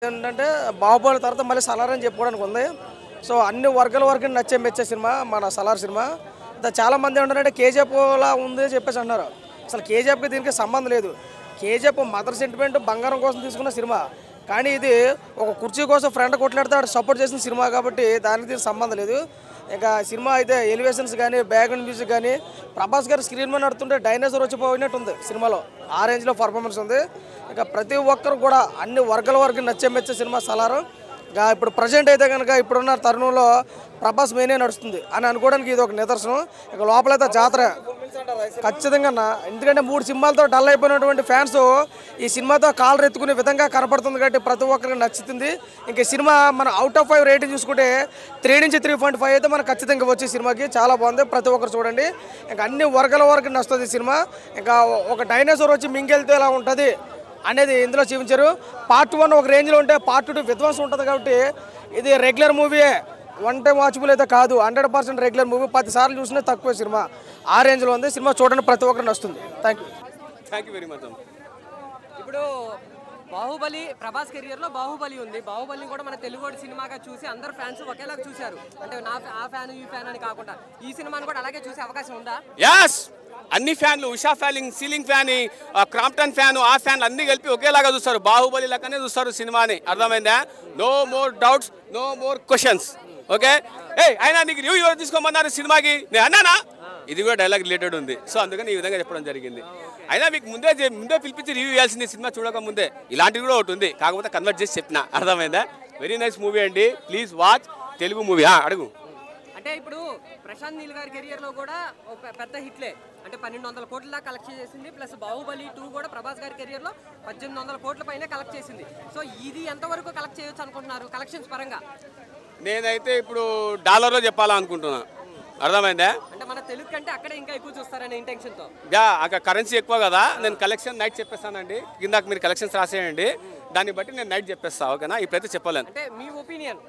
ఏంటంటే బాహుబలి తర్వాత మళ్ళీ సలార్ అని చెప్పుకోవడానికి ఉంది. సో అన్ని వర్గాల వరకు మెచ్చే సినిమా మన సలార్ సినిమా. చాలామంది ఏమంటారంటే కేజీఎఫ్లా ఉంది చెప్పేసి అన్నారు. అసలు కేజీఎఫ్కి దీనికి సంబంధం లేదు. కేజీఎఫ్ మదర్ సెంటిమెంట్ బంగారం కోసం తీసుకున్న సినిమా. కానీ ఇది ఒక కుర్చీ కోసం ఫ్రెండ్ కొట్లాడితే సపోర్ట్ చేసిన సినిమా కాబట్టి దానికి దీనికి సంబంధం లేదు. ఇంకా సినిమా అయితే ఎలివేషన్స్ కానీ బ్యాక్గ్రౌండ్ మ్యూజిక్ కానీ ప్రభాస్ గారు స్క్రీన్ మీద నడుతుంటే డైనోసార్ వచ్చిపోయినట్టు ఉంది సినిమాలో. ఆ రేంజ్లో పర్ఫార్మెన్స్ ఉంది. ఇక ప్రతి ఒక్కరు కూడా అన్ని వర్గాల వరకు మెచ్చే సినిమా సలారు. ఇప్పుడు ప్రజెంట్ అయితే కనుక ఇప్పుడున్న తరుణంలో ప్రభాస్ మెయినే నడుస్తుంది అని అనుకోవడానికి ఇది ఒక నిదర్శనం. ఇక లోపలైతే జాతర ఖచ్చితంగా. ఎందుకంటే 3 సినిమాలతో డల్ అయిపోయినటువంటి ఫ్యాన్స్ ఈ సినిమాతో కాలర్ ఎత్తుకునే విధంగా కనపడుతుంది కాబట్టి ప్రతి ఒక్కరికి నచ్చుతుంది. ఇంక సినిమా మన అవుట్ ఆఫ్ 5 రేటింగ్ చూసుకుంటే 3 నుంచి 3.5 అయితే మనకు ఖచ్చితంగా వచ్చే సినిమాకి చాలా బాగుంది. ప్రతి ఒక్కరు చూడండి. ఇంకా అన్ని వర్గాల వరకు నచ్చుతుంది సినిమా. ఇంకా ఒక డైనోసార్ వచ్చి మింగెళ్తే ఎలా ఉంటుంది అనేది ఇందులో చూపించారు. పార్ట్ 1 ఒక రేంజ్లో ఉంటే పార్ట్ 2 విధ్వంసం ఉంటుంది కాబట్టి ఇది రెగ్యులర్ మూవీయే, వన్ టైం వాచబుల్ అయితే కాదు. 100% రెగ్యులర్ మూవీ. 10 సార్లు చూసినా తక్కువ సినిమా. ఆ రేంజ్లో ఉంది సినిమా. చూడండి, ప్రతి ఒక్కరికి నచ్చుతుంది. Thank you very much. ఇప్పుడు బాహుబలి ప్రభాస్ కెరియర్లో బాహుబలి ఉంది. బాహుబలిని కూడా మన తెలుగు సినిమాగా చూసి అందరు ఫ్యాన్స్ ఒకేలాగా చూశారు. అంటే ఆ ఫ్యాన్ ఈ ఫ్యాన్ అని కాకుండా ఈ సినిమాను కూడా అలాగే చూసే అవకాశం ఉందా? యస్, అన్ని ఫ్యాన్లు Usha fan, ceiling fan, Crompton fan, ఆ ఫ్యాన్లు అన్ని కలిపి ఒకేలాగా చూస్తారు. బాహుబలి లెక్కనే చూస్తారు సినిమాని. అర్థమైందా? No more doubts, no more questions. Okay. అయినా నీకు రివ్యూ ఎవరు తీసుకోమన్నారు సినిమాకి? నేను అన్నానా? ఇది కూడా డైలాగ్ రిలేటెడ్ ఉంది. సో అందుకని ఈ విధంగా చెప్పడం జరిగింది. అయినా మీకు ముందే పిలిపించి రివ్యూ ఇవ్వాల్సింది సినిమా చూడక ముందే. ఇలాంటివి కూడా ఒకటి ఉంది, కాకపోతే కన్వర్ట్ చేసి చెప్పిన. అర్థమైందా? వెరీ నైస్ మూవీ అండి, ప్లీజ్ వాచ్. తెలుగు మూవీ. అడుగు. అంటే ఇప్పుడు ప్రశాంత్ నీల్ గారి కెరియర్లో కూడా ఒక పెద్ద హిట్లే. అంటే 1200 కోట్ల దాకా కలెక్ట్ చేసింది. ప్లస్ బాహుబలి 2 కూడా ప్రభాస్ గారి కెరియర్లో 1800 కోట్ల పైన కలెక్ట్ చేసింది. సో ఇది ఎంతవరకు కలెక్ట్ చేయొచ్చు అనుకుంటున్నారు కలెక్షన్స్ పరంగా? నేనైతే ఇప్పుడు డాలర్లో చెప్పాలనుకుంటున్నా. అర్థమైందా? అంటే మన తెలుగు కంటే అక్కడే ఇంకా ఎక్కువ చూస్తారనే ఇంటెన్షన్తో. అక్కడ కరెన్సీ ఎక్కువ కదా. నేను కలెక్షన్ నైట్ చెప్పేస్తానండి. కింద మీరు కలెక్షన్స్ రాసేయండి, దాన్ని బట్టి నేను నైట్ చెప్పేస్తా. ఓకేనా? ఇప్పుడైతే చెప్పలేను. అంటే మీ ఒపీనియన్?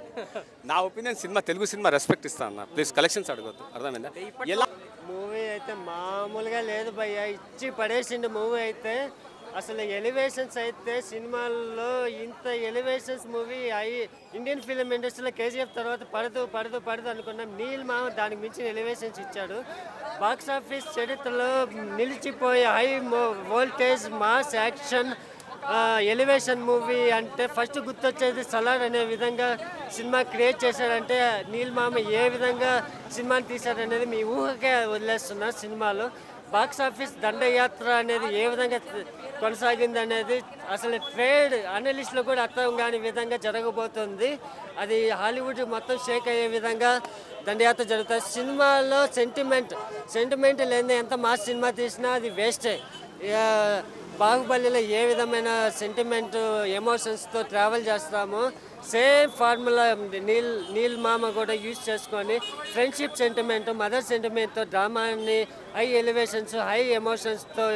నా opinion cinema, Telugu cinema respect ఇస్తాను అన్న. ప్లీజ్ కలెక్షన్స్ అడగద్దు. అర్థమైందా? ఎలా మూవీ అయితే మామూలుగా లేదు భయ్య, ఇచ్చి పడేసిండు మూవీ అయితే. అసలు ఎలివేషన్స్ అయితే సినిమాల్లో ఇంత ఎలివేషన్స్ మూవీ ఇండియన్ ఫిలిం ఇండస్ట్రీలో కేజీఎఫ్ తర్వాత పడదు అనుకున్నాం. నీల్ మామ దానికి మించిన ఎలివేషన్స్ ఇచ్చాడు. బాక్స్ ఆఫీస్ చరిత్రలో నిలిచిపోయే high voltage mass action elevation movie అంటే ఫస్ట్ గుర్తొచ్చేది సలార్ అనే విధంగా సినిమా క్రియేట్ చేశాడంటే నీల్ మామ ఏ విధంగా సినిమాని తీశాడనేది మీ ఊహకే వదిలేస్తున్నారు. సినిమాలో బాక్స్ ఆఫీస్ దండయాత్ర అనేది ఏ విధంగా కొనసాగింది అనేది అసలు ట్రేడ్ అనలిస్టులు కూడా అర్థం కాని విధంగా జరగబోతుంది. అది హాలీవుడ్ మొత్తం షేక్ అయ్యే విధంగా దండయాత్ర జరుగుతుంది. సినిమాలో సెంటిమెంట్ లేని ఎంత మాస్ సినిమా తీసినా అది వేస్టే. బాహుబలిలో ఏ విధమైన సెంటిమెంట్ ఎమోషన్స్తో ట్రావెల్ చేస్తామో సేమ్ ఫార్ములా నీల్ మామ కూడా యూజ్ చేసుకొని ఫ్రెండ్షిప్ సెంటిమెంట్, మదర్ సెంటిమెంట్తో డ్రామాని హై ఎలివేషన్స్, హై ఎమోషన్స్తో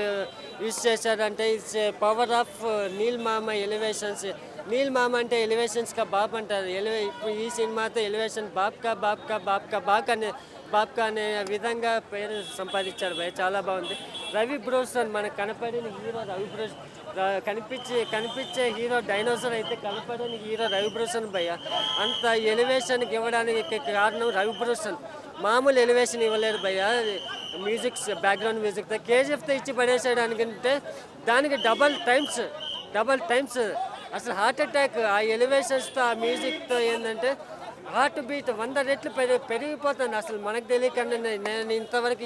యూజ్ చేశారంటే ఇట్స్ పవర్ ఆఫ్ నీల్ మామ ఎలివేషన్స్. నీల్ మామ అంటే ఎలివేషన్స్గా బాప్ అంటారు. ఇప్పుడు ఈ సినిమాతో ఎలివేషన్ బాప్కా అనే విధంగా పేరు సంపాదించాడు భయ్య. చాలా బాగుంది. రవి బ్రోసన్ మనకు కనపడిన హీరో రవి బ్రోసన్, కనిపించే హీరో డైనోసార్ అయితే కనపడని హీరో రవి బ్రోసన్ భయ్య. అంత ఎలివేషన్కి ఇవ్వడానికి కారణం రవి బ్రోసన్. మామూలు ఎలివేషన్ ఇవ్వలేదు భయ్య. మ్యూజిక్స్, బ్యాక్గ్రౌండ్ మ్యూజిక్తో కేజీఎఫ్తో ఇచ్చి పడేసేయడానికంటే దానికి డబల్ టైమ్స్ అసలు హార్ట్ అటాక్. ఆ ఎలివేషన్స్తో ఆ మ్యూజిక్తో ఏంటంటే హార్ట్ బీట్ 100 రెట్లు పెరిగిపోతుంది. అసలు మనకు తెలియకుండా నేను ఇంతవరకు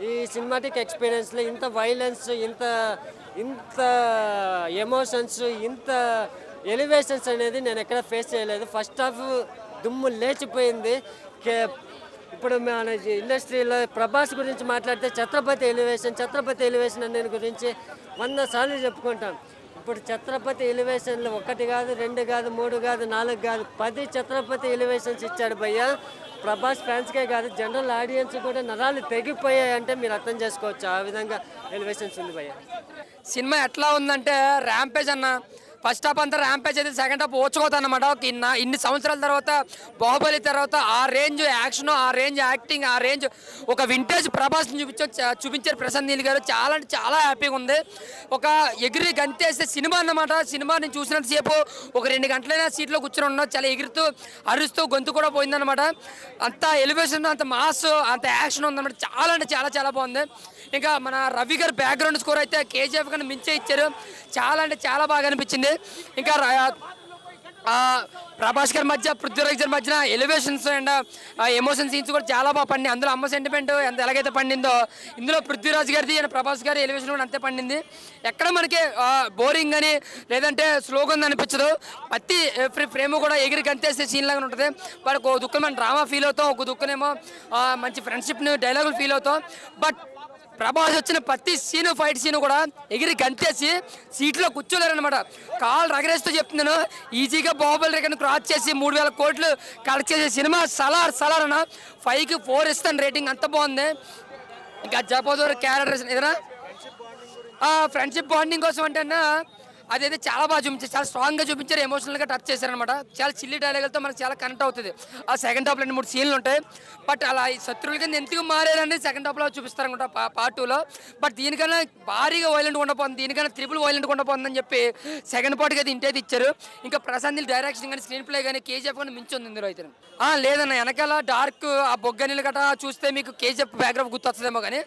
ఈ సినిమాటిక్ ఎక్స్పీరియన్స్లో ఇంత వైలెన్స్, ఇంత ఎమోషన్స్, ఇంత ఎలివేషన్స్ అనేది నేను ఎక్కడ ఫేస్ చేయలేదు. ఫస్ట్ హాఫ్ దుమ్ము లేచిపోయింది. ఇప్పుడు మన ఇండస్ట్రీలో ప్రభాస్ గురించి మాట్లాడితే ఛత్రపతి ఎలివేషన్ అనే గురించి 100 సార్లు చెప్పుకుంటాం. ఇప్పుడు ఛత్రపతి ఎలివేషన్లు 1 కాదు, 2 కాదు, 3 కాదు, 4 కాదు, 10 ఛత్రపతి ఎలివేషన్స్ ఇచ్చాడు భయ్య. ప్రభాస్ ఫ్యాన్స్కే కాదు, జనరల్ ఆడియన్స్ కూడా నరాలు తెగిపోయాయంటే మీరు అర్థం చేసుకోవచ్చు. ఆ విధంగా ఎలివేషన్స్ ఉంది భయ్య. సినిమా ఎట్లా ఉందంటే ర్యాంపేజ్ అన్న. ఫస్ట్ హాఫ్ అంతా ర్యాంపేజ్ అయితే సెకండ్ హాఫ్ ఓచుకోదన్నమాట. ఇన్ని సంవత్సరాల తర్వాత బాహుబలి తర్వాత ఆ రేంజ్ యాక్షన్, ఆ రేంజ్ యాక్టింగ్, ఆ రేంజ్ ఒక వింటేజ్ ప్రభాస్ని చూపించారు ప్రశాంత్ నీల్ గారు. చాలా అంటే చాలా హ్యాపీగా ఉంది. ఒక ఎగిరి గంతేస్తే సినిమా అన్నమాట. సినిమా నేను చూసినంతసేపు ఒక 2 గంటలైనా సీట్లో కూర్చొని ఉన్నాం. చాలా ఎగురుతూ అరుస్తూ గొంతు కూడా పోయిందన్నమాట. అంత ఎలివేషన్, అంత మాస్, అంత యాక్షన్ ఉందన్నమాట. చాలా అంటే చాలా చాలా బాగుంది. ఇంకా మన రవి గారు బ్యాక్గ్రౌండ్ స్కోర్ అయితే కేజీఎఫ్ కన్నా మించే ఇచ్చారు. చాలా అంటే చాలా బాగా అనిపించింది. ఇంకా ప్రభాస్ గారి మధ్య పృథ్వీరాజ్ గారి మధ్యన ఎలివేషన్స్ అండ్ ఎమోషన్ సీన్స్ కూడా చాలా బాగా పండి. అందులో అమ్మ సెంటిమెంట్ ఎంత ఎలాగైతే పండిందో ఇందులో పృథ్వీరాజ్ గారిది అండ్ ప్రభాస్ గారి ఎలివేషన్ కూడా అంతే పండింది. ఎక్కడ మనకి బోరింగ్ అని లేదంటే స్లోగా ఉంది అనిపించదు. ప్రతి ఫ్రేమ్ కూడా ఎగిరి గంతేసే సీన్ లాగా ఉంటుంది. వాడికి ఒక దుఃఖం మనం డ్రామా ఫీల్ అవుతాం, ఒక దుఃఖనేమో మంచి ఫ్రెండ్షిప్ని డైలాగులు ఫీల్ అవుతాం. బట్ ప్రభాస్ వచ్చిన ప్రతి సీను, ఫైట్ సీను కూడా ఎగిరి గంతేసి సీట్లో కూర్చోలేరనమాట. కాల్ రగరేస్తూ చెప్తున్నాను. ఈజీగా బాహుబలి రికార్డ్ని క్రాస్ చేసి 3000 కోట్లు కలెక్ట్ చేసే సినిమా సలార్ అన్న 5కి 4 ఇస్తాను రేటింగ్. అంత బాగుంది. ఇంకా జపోదర్ క్యారెక్టర్స్ ఏదైనా ఫ్రెండ్షిప్ బాండింగ్ కోసం అంటే అన్న అదైతే చాలా బాగా చూపించారు. చాలా స్ట్రాంగ్గా చూపించారు, ఎమోషనల్గా టచ్ చేశారనమాట. చాలా చిల్లి డైలాగులతో మనకు చాలా కనెక్ట్ అవుతుంది. ఆ సెకండ్ హాఫ్లో 2-3 సీన్లు ఉంటాయి. బట్ అలా శత్రువుల కింద ఎందుకు మారారని సెకండ్ హాఫ్లో చూపిస్తారనమాట పార్ట్ 2లో. బట్ దీనికన్నా భారీగా వైలెంట్గా ఉండబోతుంది, దీనికన్నా ట్రిపుల్ వైలెంట్గా ఉండబోతుందని చెప్పి సెకండ్ పార్ట్కి అయితే ఇంటైతే ఇచ్చారు. ఇంకా ప్రశాంత్ నీల్ డైరెక్షన్ కానీ స్క్రీన్ ప్లే కానీ కేజీఎఫ్ కానీ మించి ఉంది ఇందులో అయితే. లేదన్న వెనకాల డార్క్ ఆ బొగ్గ నీళ్ళు గట్రా చూస్తే మీకు కేజీఎఫ్ బ్యాక్గ్రౌండ్ గుర్తొస్తుందేమో కానీ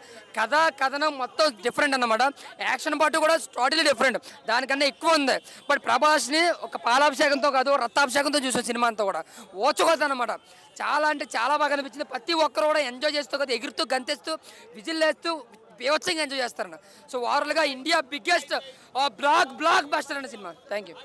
కథనం మొత్తం డిఫరెంట్ అన్నమాట. యాక్షన్ పార్ట్ కూడా టోటలీ డిఫరెంట్, దానికన్నా ఎక్కువ ఉంది. బట్ ప్రభాస్ని ఒక పాలాభిషేకంతో కాదు రక్తాభిషేకంతో చూసాం సినిమా అంతా కూడా. ఓచుకోదన్నమాట. చాలా అంటే చాలా బాగా అనిపించింది. ప్రతి ఒక్కరు కూడా ఎంజాయ్ చేస్తూ కదా ఎగురుతూ గంతేస్తూ విజిల్ వేస్తూ బీభత్సంగా ఎంజాయ్ చేస్తారన్న. సో ఓవరాల్గా ఇండియా బిగ్గెస్ట్ బ్లాక్ బస్టర్ అన్న సినిమా. Thank you.